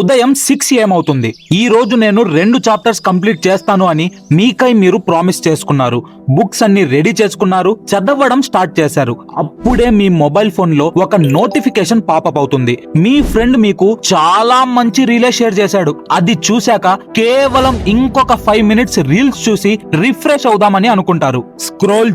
ఉదయం 6 AM అవుతుంది. ఈ రోజు నేను 2 చాప్టర్స్ కంప్లీట్ చేస్తాను అని మీకై మీరు ప్రామిస్ చేసుకున్నారు. బుక్స్ అన్ని రెడీ చేసుకున్నారు, చదవడం స్టార్ట్ చేశారు. అప్పుడే మీ మొబైల్ ఫోన్ లో ఒక నోటిఫికేషన్ పాపప్ అవుతుంది. మీ ఫ్రెండ్ మీకు చాలా మంచి రీలే షేర్ చేశాడు. అది చూశాక కేవలం ఇంకొక 5 minutes రీల్స్ చూసి రిఫ్రెష్ అవుదామని అనుకుంటారు. స్క్రోల్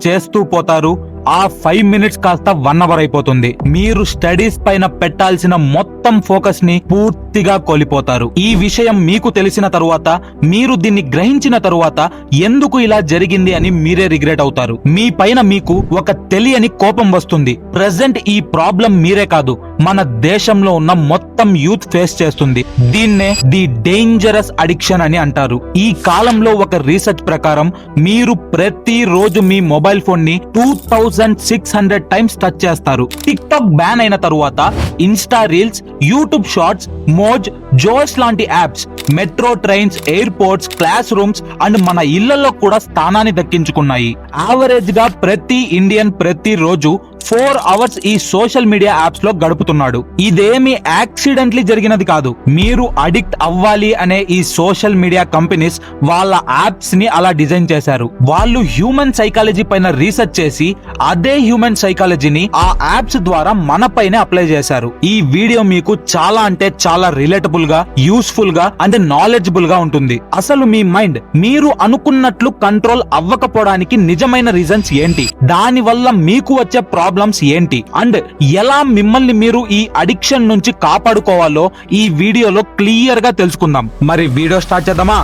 చేస్తూ పోతారు. ఆ 5 minutes కాస్త 1 hour అయిపోతుంది. మీరు స్టడీస్ పైన పెట్టాల్సిన మొత్తం ఫోకస్ ని పూర్తిగా కోల్పోతారు. ఈ విషయం మీకు తెలిసిన తరువాత, మీరు దీన్ని గ్రహించిన తరువాత ఎందుకు ఇలా జరిగింది అని మీరే రిగ్రెట్ అవుతారు. మీ పైన మీకు ఒక తెలియని కోపం వస్తుంది. ప్రెజెంట్ ఈ ప్రాబ్లం మీరే కాదు, మన దేశంలో ఉన్న మొత్తం యూత్ ఫేస్ చేస్తుంది. దీన్నే ది డేంజరస్ అడిక్షన్ అని అంటారు. ఈ కాలంలో ఒక రీసెర్చ్ ప్రకారం మీరు ప్రతి రోజు మీ మొబైల్ ఫోన్ ని 2600 టైమ్స్ టచ్ చేస్తారు. టిక్ టాక్ బ్యాన్ అయిన తరువాత ఇన్స్టా రీల్స్, యూట్యూబ్ షార్ట్స్, మోజ్, జోష్ లాంటి apps metro trains, airports, class rooms and మన ఇళ్లలో కూడా స్థానాన్ని దక్కించుకున్నాయి. యావరేజ్ గా ప్రతి ఇండియన్ ప్రతి రోజు 4 hours ఈ సోషల్ మీడియా యాప్స్ లో గడుపుతున్నాడు. ఇదేమి యాక్సిడెంట్లీ జరిగినది కాదు. మీరు అడిక్ట్ అవ్వాలి అనే ఈ సోషల్ మీడియా కంపెనీస్ వాళ్ళ యాప్స్ ని అలా డిజైన్ చేశారు. వాళ్ళు హ్యూమన్ సైకాలజీ పైన రీసెర్చ్ చేసి అదే హ్యూమన్ సైకాలజీని ఆ యాప్స్ ద్వారా మన పైన అప్లై చేశారు. ఈ వీడియో మీకు చాలా అంటే చాలా రిలేటబుల్ గా, యూస్ఫుల్ గా అండ్ నాలెడ్జబుల్ గా ఉంటుంది. అసలు మీ మైండ్ మీరు అనుకున్నట్లు కంట్రోల్ అవ్వకపోవడానికి నిజమైన రీజన్స్ ఏంటి, దాని వల్ల మీకు వచ్చే ప్రాబ్లమ్స్ ఏంటి అండ్ ఎలా మిమ్మల్ని మీరు ఈ అడిక్షన్ నుంచి కాపాడుకోవాలో ఈ వీడియోలో క్లియర్ గా తెలుసుకుందాం. మరి వీడియో స్టార్ట్ చేద్దామా?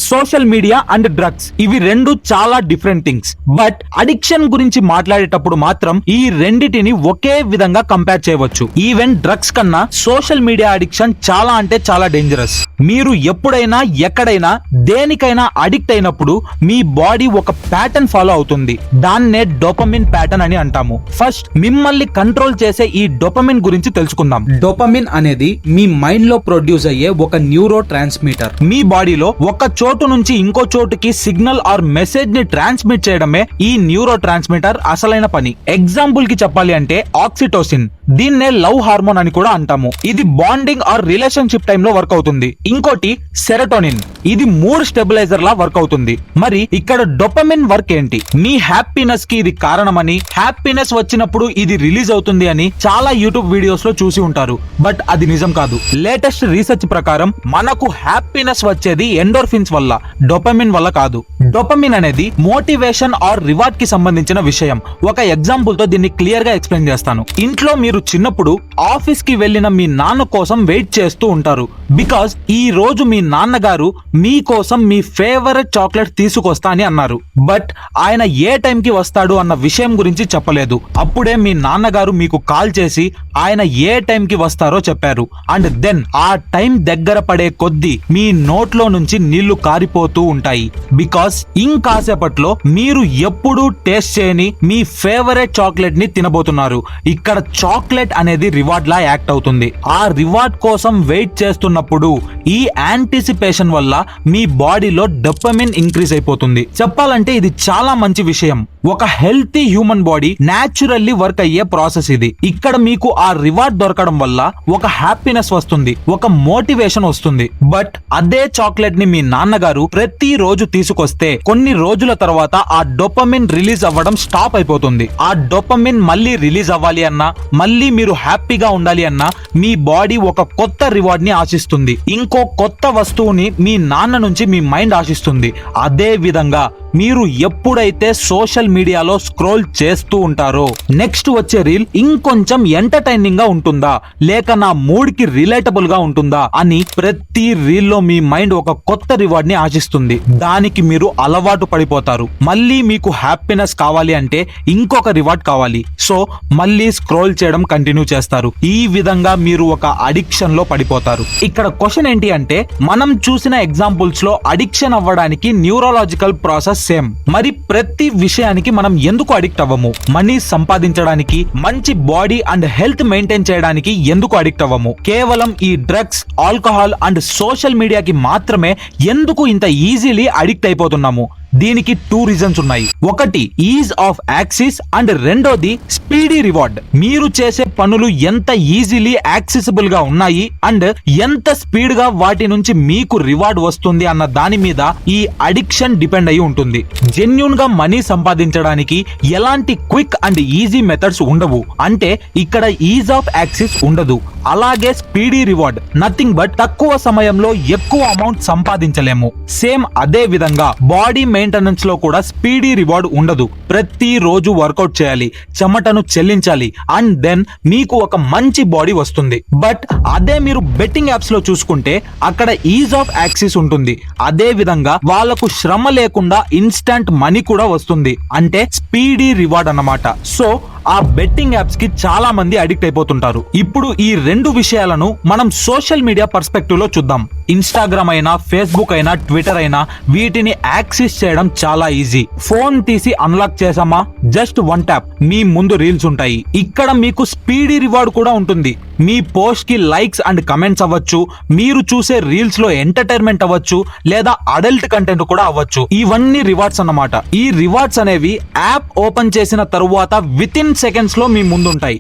సోషల్ మీడియా అండ్ డ్రగ్స్, ఇవి రెండు చాలా డిఫరెంట్ థింగ్స్. బట్ అడిక్షన్ గురించి మాట్లాడేటప్పుడు మాత్రం ఈ రెండిటిని ఒకే విధంగా కంపేర్ చేయవచ్చు. ఈవెన్ డ్రగ్స్ కన్నా సోషల్ మీడియా అడిక్షన్ చాలా అంటే చాలా డేంజరస్. మీరు ఎప్పుడైనా ఎక్కడైనా దేనికైనా అడిక్ట్ అయినప్పుడు మీ బాడీ ఒక ప్యాటర్న్ ఫాలో అవుతుంది. దాన్నే డోపమిన్ ప్యాటర్న్ అని అంటాము. ఫస్ట్ మిమ్మల్ని కంట్రోల్ చేసే ఈ డోపమిన్ గురించి తెలుసుకుందాం. డోపమిన్ అనేది మీ మైండ్ లో ప్రొడ్యూస్ అయ్యే ఒక న్యూరో ట్రాన్స్మిటర్. మీ బాడీలో ఒక చోటు నుంచి ఇంకో చోటుకి సిగ్నల్ ఆర్ మెసేజ్ ని ట్రాన్స్మిట్ చేయడమే ఈ న్యూరో ట్రాన్స్మిటర్ అసలైన పని. ఎగ్జాంపుల్ కి చెప్పాలి అంటే ఆక్సిటోసిన్, దీన్నే లవ్ హార్మోన్ అని కూడా అంటాము. ఇది బాండింగ్ ఆర్ రిలేషన్షిప్ టైమ్ లో వర్క్ అవుతుంది. ఇంకోటి సెరోటోనిన్, ఇది మూడ్ స్టెబిలైజర్ లా వర్క్ అవుతుంది. మరి ఇక్కడ డోపమిన్ వర్క్ ఏంటి? మీ హ్యాపీనెస్ కి ఇది కారణమని, హ్యాపీనెస్ వచ్చినప్పుడు ఇది రిలీజ్ అవుతుంది అని చాలా యూట్యూబ్ వీడియోస్ లో చూసి ఉంటారు. బట్ అది నిజం కాదు. లేటెస్ట్ రీసెర్చ్ ప్రకారం మనకు హ్యాపీనెస్ వచ్చేది ఎండోర్ఫిన్స్ వల్ల, డోపమిన్ వల్ల కాదు. డోపమిన్ అనేది మోటివేషన్ ఆర్ రివార్డ్ కి సంబంధించిన విషయం. ఒక ఎగ్జాంపుల్ తో దీన్ని క్లియర్ గా ఎక్స్ప్లెయిన్ చేస్తాను. ఇంట్లో మీరు చిన్నప్పుడు ఆఫీస్ కి వెళ్లిన మీ నాన్న కోసం వెయిట్ చేస్తూ ఉంటారు. బికాస్ ఈ రోజు మీ నాన్నగారు మీకోసం మీ ఫేవరెట్ చాక్లెట్ తీసుకొస్తా అని అన్నారు. బట్ ఆయన ఏ టైం కి వస్తాడు అన్న విషయం గురించి చెప్పలేదు. అప్పుడే మీ నాన్నగారు మీకు కాల్ చేసి ఆయన ఏ టైం కి వస్తారో చెప్పారు. అండ్ దెన్ ఆ టైం దగ్గర పడే కొద్దీ మీ నోట్లో నుంచి నీళ్లు కారిపోతూ ఉంటాయి. బికాస్ ఇంకాసేపట్లో మీరు ఎప్పుడూ టేస్ట్ చేయని మీ ఫేవరెట్ చాక్లెట్ ని తినబోతున్నారు. ఇక్కడ చాక్లెట్ అనేది రివార్డ్ లా యాక్ట్ అవుతుంది. ఆ రివార్డ్ కోసం వెయిట్ చేస్తున్నప్పుడు ఈ యాంటిసిపేషన్ వల్ల మీ బాడీలో డోపమిన్ ఇంక్రీజ్ అయిపోతుంది. చెప్పాలంటే ఇది చాలా మంచి విషయం. ఒక healthy human body naturally work అయ్యే ప్రాసెస్ ఇది. ఇక్కడ మీకు ఆ రివార్డ్ దొరకడం వల్ల ఒక హ్యాపీనెస్ వస్తుంది, ఒక మోటివేషన్ వస్తుంది. బట్ అదే చాక్లెట్ ని మీ నాన్నగారు ప్రతి రోజు తీసుకొస్తే కొన్ని రోజుల తర్వాత ఆ డోపమిన్ రిలీజ్ అవ్వడం స్టాప్ అయిపోతుంది. ఆ డోపమిన్ మళ్ళీ రిలీజ్ అవ్వాలి అన్నా, మళ్ళీ మీరు హ్యాపీగా ఉండాలి అన్నా మీ బాడీ ఒక కొత్త రివార్డ్ ని ఆశిస్తుంది. ఇంకో కొత్త వస్తువుని మీ నాన్న నుంచి మీ మైండ్ ఆశిస్తుంది. అదే విధంగా మీరు ఎప్పుడైతే సోషల్ మీడియాలో స్క్రోల్ చేస్తూ ఉంటారో నెక్స్ట్ వచ్చే రీల్ ఇంకొంచెం ఎంటర్టైనింగ్ గా ఉంటుందా, లేక నా మూడ్ కి రిలేటబుల్ గా ఉంటుందా అని ప్రతి రీల్ లో మీ మైండ్ ఒక కొత్త రివార్డ్ ని ఆశిస్తుంది. దానికి మీరు అలవాటు పడిపోతారు. మళ్ళీ మీకు హ్యాపీనెస్ కావాలి అంటే ఇంకొక రివార్డ్ కావాలి. సో మళ్ళీ స్క్రోల్ చేయడం కంటిన్యూ చేస్తారు. ఈ విధంగా మీరు ఒక అడిక్షన్ లో పడిపోతారు. ఇక్కడ క్వశ్చన్ ఏంటి అంటే, మనం చూసిన ఎగ్జాంపుల్స్ లో అడిక్షన్ అవ్వడానికి న్యూరోలాజికల్ ప్రాసెస్ సేమ్. మరి ప్రతి విషయానికి మనం ఎందుకు అడిక్ట్ అవ్వము? మనీ సంపాదించడానికి, మంచి బాడీ అండ్ హెల్త్ మెయింటైన్ చేయడానికి ఎందుకు అడిక్ట్ అవ్వము? కేవలం ఈ డ్రగ్స్, ఆల్కహాల్ అండ్ సోషల్ మీడియాకి మాత్రమే ఎందుకు ఇంత ఈజీలీ అడిక్ట్ అయిపోతున్నాము? దీనికి 2 రీజన్స్ ఉన్నాయి. ఒకటి ఈజ్ ఆఫ్ యాక్సిస్ అండ్ రెండోది స్పీడీ రివార్డ్. మీరు చేసే పనులు ఎంత ఈజీలీ యాక్సెసిబుల్ గా ఉన్నాయి అండ్ ఎంత స్పీడ్ గా వాటి నుంచి మీకు రివార్డ్ వస్తుంది అన్న దాని మీద ఈ అడిక్షన్ డిపెండ్ అయి ఉంటుంది. జెన్యూన్ గా మనీ సంపాదించడానికి ఎలాంటి క్విక్ అండ్ ఈజీ మెథడ్స్ ఉండవు. అంటే ఇక్కడ ఈజ్ ఆఫ్ యాక్సిస్ ఉండదు. అలాగే స్పీడీ రివార్డ్ నథింగ్ బట్ తక్కువ సమయంలో ఎక్కువ అమౌంట్ సంపాదించలేము. సేమ్ అదే విధంగా బాడీ మెయింటెనెన్స్ లో కూడా స్పీడీ రివార్డ్ ఉండదు. ప్రతి రోజు వర్కౌట్ చేయాలి, చెమటను చెల్లించాలి అండ్ దెన్ మీకు ఒక మంచి బాడీ వస్తుంది. బట్ అదే మీరు బెట్టింగ్ యాప్స్ లో చూసుకుంటే అక్కడ ఈజ్ ఆఫ్ యాక్సిస్ ఉంటుంది. అదే విధంగా వాళ్ళకు శ్రమ లేకుండా ఇన్స్టంట్ మనీ కూడా వస్తుంది. అంటే స్పీడీ రివార్డ్ అన్నమాట. సో ఆ బెట్టింగ్ యాప్స్ కి చాలా మంది అడిక్ట్ అయిపోతుంటారు. ఇప్పుడు ఈ 2 విషయాలను మనం సోషల్ మీడియా పర్స్పెక్టివ్ లో చూద్దాం. ఇన్స్టాగ్రామ్ అయినా, ఫేస్బుక్ అయినా, ట్విట్టర్ అయినా వీటిని యాక్సెస్ చేయడం చాలా ఈజీ. ఫోన్ తీసి అన్లాక్ చేసామా, జస్ట్ 1 ట్యాప్ మీ ముందు రీల్స్ ఉంటాయి. ఇక్కడ మీకు స్పీడీ రివార్డ్ కూడా ఉంటుంది. మీ పోస్ట్ కి లైక్స్ అండ్ కమెంట్స్ అవ్వచ్చు, మీరు చూసే రీల్స్ లో ఎంటర్టైన్మెంట్ అవ్వచ్చు, లేదా అడల్ట్ కంటెంట్ కూడా అవ్వచ్చు. ఇవన్నీ రివార్డ్స్ అన్నమాట. ఈ రివార్డ్స్ అనేవి యాప్ ఓపెన్ చేసిన తరువాత విత్ ఇన్ సెకండ్స్ లో మీ ముందు ఉంటాయి.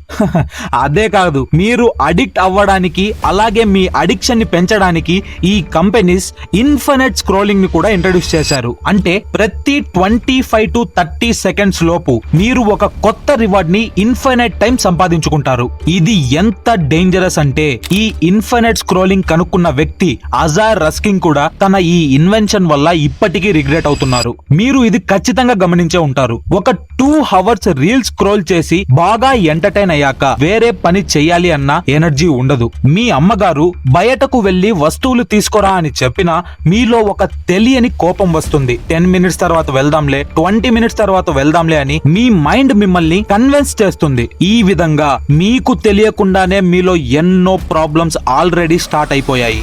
అదే కాదు, మీరు అడిక్ట్ అవ్వడానికి అలాగే మీ అడిక్షన్ ని పెంచడానికి ఈ కంపెనీస్ ఇన్ఫినిట్ స్క్రోలింగ్ ని కూడా ఇంట్రడ్యూస్ చేశారు. అంటే ప్రతి 25 to 30 సెకండ్స్ లోపు మీరు ఒక కొత్త రివార్డ్ ని ఇన్ఫినిట్ టైం సంపాదించుకుంటారు. ఇది ఎంత డేంజరస్ అంటే ఈ ఇన్ఫినిట్ స్క్రోలింగ్ కనుక్కున్న వ్యక్తి అజార్ రస్కిన్ కూడా తన ఈ ఇన్వెన్షన్ వల్ల ఇప్పటికీ రిగ్రెట్ అవుతున్నారు. మీరు ఇది ఖచ్చితంగా గమనించే ఉంటారు. ఒక 2 hours రీల్స్ స్క్రోల్ చేసి బాగా ఎంటర్టైన్ అయ్యాక వేరే పని చెయ్యాలి అన్న ఎనర్జీ ఉండదు. మీ అమ్మగారు బయటకు వెళ్లి వస్తువులు తీసుకురా అని చెప్పినా మీలో ఒక తెలియని కోపం వస్తుంది. 10 minutes తర్వాత వెళ్దాంలే, 20 minutes తర్వాత వెళ్దాంలే అని మీ మైండ్ మిమ్మల్ని కన్విన్స్ చేస్తుంది. ఈ విధంగా మీకు తెలియకుండానే మీలో ఎన్నో ప్రాబ్లమ్స్ ఆల్రెడీ స్టార్ట్ అయిపోయాయి.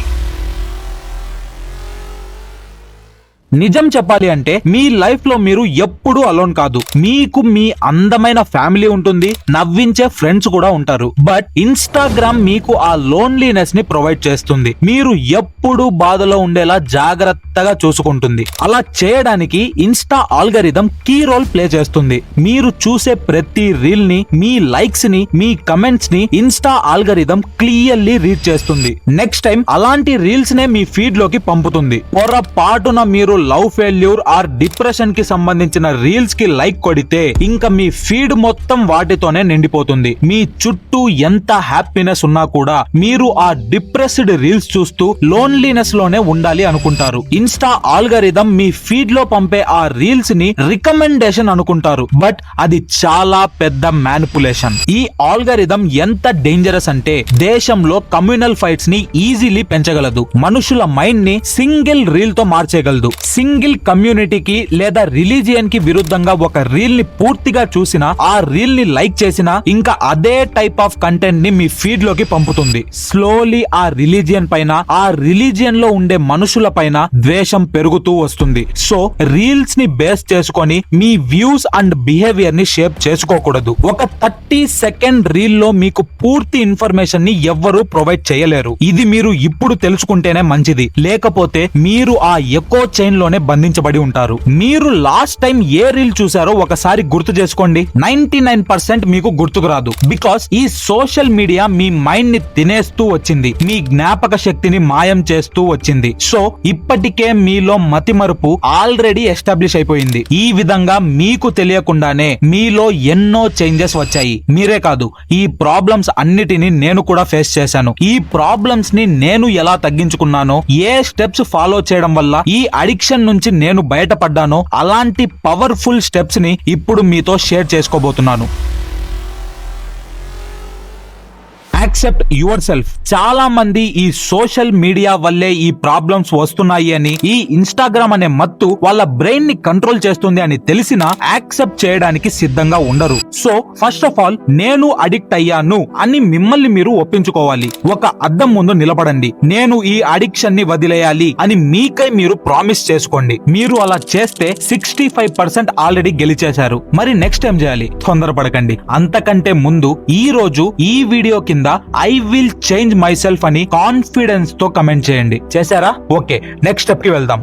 నిజం చెప్పాలి అంటే మీ లైఫ్ లో మీరు ఎప్పుడూ అలోన్ కాదు. మీకు మీ అందమైన ఫ్యామిలీ ఉంటుంది, నవ్వించే ఫ్రెండ్స్ కూడా ఉంటారు. బట్ ఇన్స్టాగ్రామ్ మీకు ఆ లోన్లీనెస్ ని ప్రొవైడ్ చేస్తుంది. మీరు ఎప్పుడు బాధలో ఉండేలా జాగ్రత్తగా చూసుకుంటుంది. అలా చేయడానికి insta algorithm key role play చేస్తుంది. మీరు చూసే ప్రతి రీల్ ని, మీ లైక్స్ ని, మీ కమెంట్స్ ని ఇన్స్టా ఆల్గరిథం క్లియర్లీ రీడ్ చేస్తుంది. నెక్స్ట్ టైం అలాంటి రీల్స్ నే మీ ఫీడ్ లోకి పంపుతుంది. పొరపాటున మీరు లవ్ ఫెయిల్యూర్ ఆర్ డిప్రెషన్ కి సంబంధించిన రీల్స్ కి లైక్ కొడితే ఇంకా మీ ఫీడ్ మొత్తం వాటితోనే నిండిపోతుంది. మీ చుట్టూ ఎంత హ్యాపీనెస్ ఉన్నా కూడా మీరు ఆ డిప్రెస్డ్ రీల్స్ చూస్తూ లోన్లీనెస్ లోనే ఉండాలి అనుకుంటారు. ఇన్స్టా ఆల్గరిథం మీ ఫీడ్ లో పంపే ఆ రీల్స్ ని రికమెండేషన్ అనుకుంటారు. బట్ అది చాలా పెద్ద మ్యానిపులేషన్. ఈ ఆల్గరిథం ఎంత డేంజరస్ అంటే దేశంలో కమ్యూనల్ ఫైట్స్ ని ఈజీలీ పెంచగలదు. మనుషుల మైండ్ ని సింగిల్ రీల్ తో మార్చేయగలదు. సింగిల్ కమ్యూనిటీకి లేదా రిలీజియన్ కి విరుద్ధంగా ఒక రీల్ ని పూర్తిగా చూసినా, ఆ రీల్ ని లైక్ చేసినా ఇంకా అదే టైప్ ఆఫ్ కంటెంట్ ని మీ ఫీడ్ లోకి పంపుతుంది. స్లోలీ ఆ రిలీజియన్ పైన, ఆ రిలీజియన్ లో ఉండే మనుషుల పైన ద్వేషం పెరుగుతూ వస్తుంది. సో రీల్స్ ని బేస్ చేసుకొని మీ వ్యూస్ అండ్ బిహేవియర్ ని షేప్ చేసుకోకూడదు. ఒక 30 second రీల్ లో మీకు పూర్తి ఇన్ఫర్మేషన్ ని ఎవ్వరూ ప్రొవైడ్ చేయలేరు. ఇది మీరు ఇప్పుడు తెలుసుకుంటేనే మంచిది. లేకపోతే మీరు ఆ ఎకో చైన్ లోనే బంధించబడి ఉంటారు. మీరు లాస్ట్ టైం ఏ రీల్ చూసారో ఒకసారి గుర్తు చేసుకోండి. 99% మీకు గుర్తుకు రాదు. బికాస్ ఈ సోషల్ మీడియా మీ మైండ్ ని తినేస్తూ వచ్చింది, మీ జ్ఞాపక శక్తిని మాయం చేస్తూ వచ్చింది. సో ఇప్పటికే మీలో మతిమరుపు ఆల్రెడీ ఎస్టాబ్లిష్ అయిపోయింది. ఈ విధంగా మీకు తెలియకుండానే మీలో ఎన్నో చేంజెస్ వచ్చాయి. మీరే కాదు, ఈ ప్రాబ్లమ్స్ అన్నిటిని నేను కూడా ఫేస్ చేశాను. ఈ ప్రాబ్లమ్స్ ని నేను ఎలా తగ్గించుకున్నానో, ఏ స్టెప్స్ ఫాలో చేయడం వల్ల ఈ అడిక్షన్ నుంచి నేను బయటపడ్డానో అలాంటి పవర్ఫుల్ స్టెప్స్ ని ఇప్పుడు మీతో షేర్ చేసుకోబోతున్నాను. Accept yourself. చాలా మంది ఈ సోషల్ మీడియా వల్లే ఈ ప్రాబ్లమ్స్ వస్తున్నాయి అని, ఈ ఇన్స్టాగ్రామ్ అనే మత్తు వాళ్ళ బ్రెయిన్ ని కంట్రోల్ చేస్తుంది అని తెలిసినా యాక్సెప్ట్ చేయడానికి సిద్ధంగా ఉండరు. సో ఫస్ట్ ఆఫ్ ఆల్ నేను అడిక్ట్ అయ్యాను అని మిమ్మల్ని మీరు ఒప్పించుకోవాలి. ఒక అద్దం ముందు నిలబడండి. నేను ఈ అడిక్షన్ ని వదిలేయాలి అని మీకై మీరు ప్రామిస్ చేసుకోండి. మీరు అలా చేస్తే 65% ఆల్రెడీ గెలిచేశారు. మరి నెక్స్ట్ ఏం చేయాలి? తొందరపడకండి. అంతకంటే ముందు ఈ రోజు ఈ వీడియో కింద I will change my self అని కాన్ఫిడెన్స్ తో కమెంట్ చేయండి. చేశారా? ఓకే, నెక్స్ట్ స్టెప్ కి వెళ్దాం.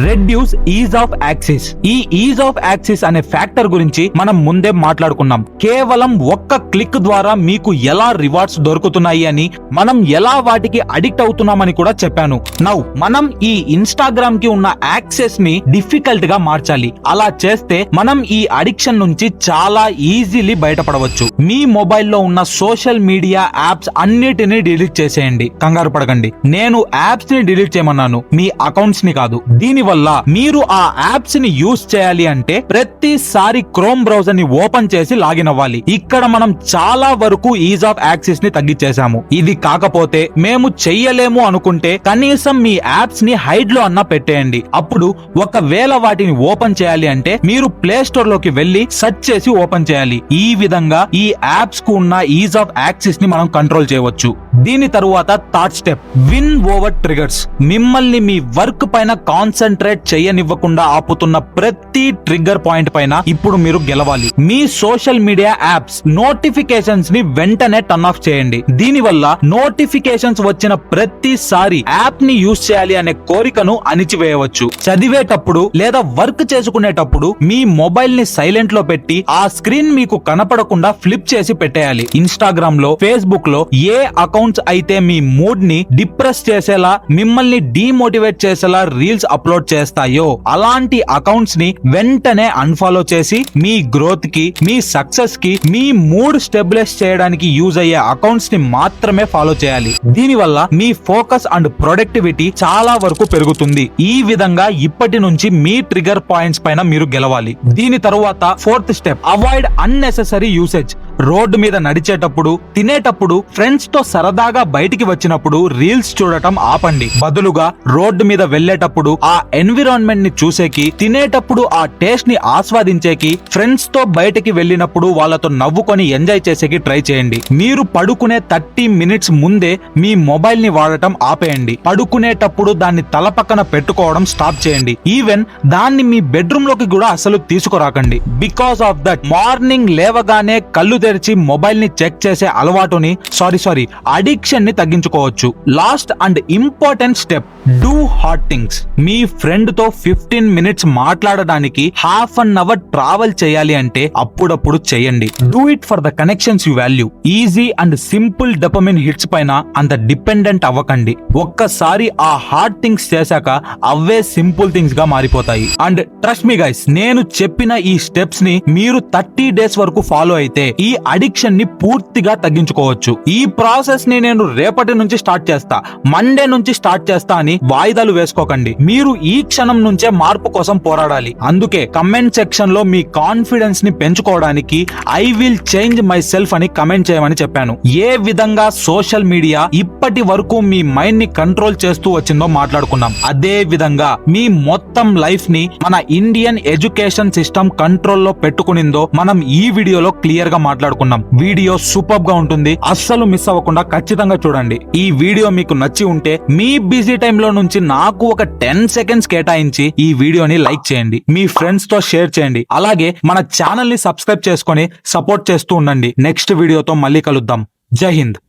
Reduce is of access. ఈ ఈజ్ ఆఫ్ యాక్సెస్ అనే ఫ్యాక్టర్ గురించి మనం ముందే మాట్లాడుకున్నాం. కేవలం ఒక్క క్లిక్ ద్వారా మీకు ఎలా రివార్డ్స్ దొరుకుతున్నాయి అని, మనం ఎలా వాటికి అడిక్ట్ అవుతున్నామని కూడా చెప్పాను. నౌ మనం ఈ ఇన్స్టాగ్రామ్ కి ఉన్న యాక్సెస్ ని డిఫికల్ట్ గా మార్చాలి. అలా చేస్తే మనం ఈ అడిక్షన్ నుంచి చాలా ఈజీలీ బయటపడవచ్చు. మీ మొబైల్లో ఉన్న సోషల్ మీడియా యాప్స్ అన్నిటినీ డిలీట్ చేసేయండి. కంగారు పడకండి, నేను యాప్స్ ని డిలీట్ చేయమన్నాను, మీ అకౌంట్స్ ని కాదు. దీని వల్ల మీరు ఆ యాప్స్ ని యూజ్ చేయాలి అంటే ప్రతిసారి క్రోమ్ బ్రౌజర్ ని ఓపెన్ చేసి లాగిన్ అవ్వాలి. ఇక్కడ మనం చాలా వరకు ఈజ్ ఆఫ్ యాక్సెస్ ని తగ్గించేశాము. ఇది కాకపోతే మేము చెయ్యలేము అనుకుంటే కనీసం మీ యాప్స్ ని హైడ్ లో అన్నా పెట్టేయండి. అప్పుడు ఒకవేళ వాటిని ఓపెన్ చేయాలి అంటే మీరు ప్లే స్టోర్ లోకి వెళ్లి సెర్చ్ చేసి ఓపెన్ చేయాలి. ఈ విధంగా ఈ యాప్స్ కు ఉన్న ఈజ్ ఆఫ్ యాక్సెస్ ని మనం కంట్రోల్ చేయవచ్చు. దీని తరువాత third step, win over triggers. మిమ్మల్ని మీ వర్క్ పైన కాన్సన్ట్రేట్ చేయనివ్వకుండా ఆపుతున్న ప్రతి ట్రిగ్గర్ పాయింట్ పైన ఇప్పుడు మీరు గెలవాలి. మీ సోషల్ మీడియా యాప్స్ నోటిఫికేషన్స్ ని వెంటనే టర్న్ ఆఫ్ చేయండి. దీని వల్ల నోటిఫికేషన్స్ వచ్చిన ప్రతిసారి యాప్ ని యూజ్ చేయాలి అనే కోరికను అణిచివేయవచ్చు. చదివేటప్పుడు లేదా వర్క్ చేసుకునేటప్పుడు మీ మొబైల్ ని సైలెంట్ లో పెట్టి ఆ స్క్రీన్ మీకు కనపడకుండా ఫ్లిప్ చేసి పెట్టేయాలి. ఇన్స్టాగ్రామ్ లో, ఫేస్బుక్ లో ఏ అకౌంట్స్ అయితే మీ మూడ్ ని డిప్రెస్ చేసేలా, మిమ్మల్ని డిమోటివేట్ చేసేలా రీల్స్ అప్లోడ్ చేస్తాయో అలాంటి అకౌంట్స్ ని వెంటనే అన్ఫాలో చేసి మీ గ్రోత్ కి, మీ సక్సెస్ కి, మీ మూడ్ స్టెబిలైజ్ చేయడానికి యూజ్ అయ్యే అకౌంట్స్ ని మాత్రమే ఫాలో చేయాలి. దీనివల్ల మీ ఫోకస్ అండ్ ప్రొడక్టివిటీ చాలా వరకు పెరుగుతుంది. ఈ విధంగా ఇప్పటి నుంచి మీ ట్రిగర్ పాయింట్స్ పైన మీరు గెలవాలి. దీని తరువాత fourth step, avoid unnecessary usage. Road మీద నడిచేటప్పుడు, తినేటప్పుడు, ఫ్రెండ్స్ తో సరదాగా బయటికి వచ్చినప్పుడు రీల్స్ చూడటం ఆపండి. బదులుగా రోడ్డు మీద వెళ్లేటప్పుడు ఆ ఎన్విరాన్మెంట్ ని చూసేకి, తినేటప్పుడు ఆ టేస్ట్ ని ఆస్వాదించేకి, ఫ్రెండ్స్ తో బయటికి వెళ్ళినప్పుడు వాళ్ళతో నవ్వుకొని ఎంజాయ్ చేసేకి ట్రై చేయండి. మీరు పడుకునే 30 మినిట్స్ ముందే మీ మొబైల్ ని వాడటం ఆపేయండి. పడుకునేటప్పుడు దాన్ని తల పక్కన పెట్టుకోవడం స్టాప్ చేయండి. ఈవెన్ దాన్ని మీ బెడ్రూమ్ లోకి కూడా అసలు తీసుకురాకండి. బికాస్ ఆఫ్ దట్ మార్నింగ్ లేవగానే కళ్ళు తెరిచి మొబైల్ ని చెక్ చేసే అలవాటుని, సారీ అడిక్షన్ ని తగ్గించుకోవచ్చు. Last and important step, do hard things. Me friend తో 15 మినిట్స్ మాట్లాడడానికి హాఫ్ అన్ అవర్ ట్రావెల్ చేయాలి అంటే అప్పుడప్పుడు చేయండి. Do it for the connections you value. Easy and simple dopamine hits పైన అంత డిపెండెంట్ అవ్వకండి. ఒక్కసారి ఆ హార్డ్ థింగ్స్ చేశాక అవే సింపుల్ థింగ్స్ గా మారిపోతాయి. అండ్ ట్రస్ట్ మీ గైస్, నేను చెప్పిన ఈ స్టెప్స్ ని మీరు 30 డేస్ వరకు ఫాలో అయితే ఈ అడిక్షన్ ని పూర్తిగా తగ్గించుకోవచ్చు. ఈ ప్రాసెస్ ని నేను రేపటి నుంచి స్టార్ట్ చేస్తా, మండే నుంచి స్టార్ట్ చేస్తా అని వాయిదాలు వేసుకోకండి. మీరు ఈ క్షణం నుంచే మార్పు కోసం పోరాడాలి. అందుకే కమెంట్ సెక్షన్ లో మీ కాన్ఫిడెన్స్ ని పెంచుకోవడానికి I will change my self అని కమెంట్ చేయమని చెప్పాను. ఏ విధంగా సోషల్ మీడియా ఇప్పటి వరకు మీ మైండ్ ని కంట్రోల్ చేస్తూ వచ్చిందో మాట్లాడుకున్నాం. అదే విధంగా మీ మొత్తం లైఫ్ ని మన ఇండియన్ ఎడ్యుకేషన్ సిస్టమ్ కంట్రోల్ లో పెట్టుకునిందో మనం ఈ వీడియోలో క్లియర్ గా మాట్లాడుకున్నాం. వీడియో సూపర్ గా ఉంటుంది, అస్సలు మిస్ అవ్వకుండా ఖచ్చితంగా చూడండి. ఈ వీడియో మీకు నచ్చి ఉంటే మీ బిజీ టైంలో నుంచి నాకు ఒక 10 సెకండ్స్ కేటాయించి ఈ వీడియోని లైక్ చేయండి, మీ ఫ్రెండ్స్ తో షేర్ చేయండి. అలాగే మన ఛానల్ ని సబ్స్క్రైబ్ చేసుకొని సపోర్ట్ చేస్తూ ఉండండి. నెక్స్ట్ వీడియోతో మళ్ళీ కలుద్దాం. జై హింద్.